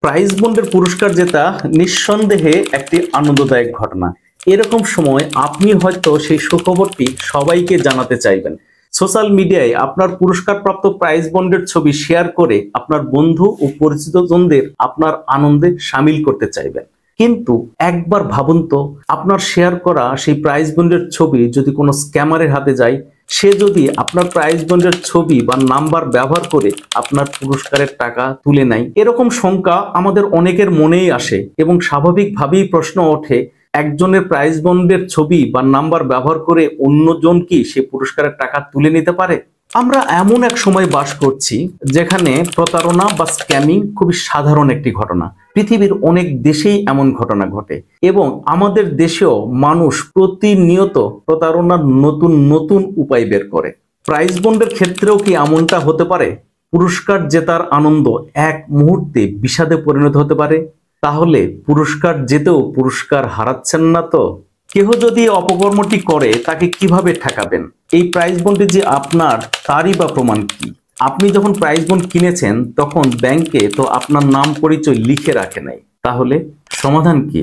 Prize বন্ডের পুরস্কার জেতা নিঃসন্দেহে একটি আনন্দদায়ক ঘটনা। এরকম সময় আপনি হয়তো সেই সুখবরটি সবাইকে জানাতে চাইবেন। সোশ্যাল মিডিয়ায় আপনার পুরস্কারপ্রাপ্ত প্রাইজ বন্ডের ছবি শেয়ার করে আপনার বন্ধু ও পরিচিতজনদের আপনার আনন্দে সামিল করতে চাইবেন। কিন্তু একবার ভাবুন তো, আপনার শেয়ার করা সেই প্রাইজ বন্ডের ছবি যদি কোনো স্ক্যামারের হাতে যায়, সে যদি আপনার প্রাইজ বন্ডের ছবি বা নাম্বার ব্যবহার করে আপনার পুরস্কারের টাকা তুলে নেয়, এরকম শঙ্কা আমাদের অনেকের মনেই আসে এবং স্বাভাবিকভাবেই প্রশ্ন ওঠে, একজনের প্রাইজ বন্ডের ছবি বা নাম্বার ব্যবহার করে অন্যজন কি সে পুরস্কারের টাকা তুলে নিতে পারে? আমরা এমন এক সময় বাস করছি যেখানে প্রতারণা বা স্ক্যামিং খুবই সাধারণ একটি ঘটনা। পৃথিবীর অনেক দেশেই এমন ঘটনা ঘটে এবং আমাদের দেশেও মানুষ প্রতিনিয়ত প্রতারণার নতুন নতুন উপায় বের করে। প্রাইজ বন্ডের ক্ষেত্রেও কি এমনটা হতে পারে? পুরস্কার জেতার আনন্দ এক মুহূর্তে বিষাদে পরিণত হতে পারে। তাহলে পুরস্কার জেতেও পুরস্কার হারাচ্ছেন না তো? কেহ যদি অপকর্মটি করে তাকে কিভাবে ঠেকাবেন? এই প্রাইজ বন্ডে যে আপনার, তারই বা প্রমাণ কি? আপনি যখন প্রাইজ বন্ড কিনেছেন তখন ব্যাংকে তো আপনার নাম পরিচয় লিখে রাখে নাই, তাহলে সমাধান কি?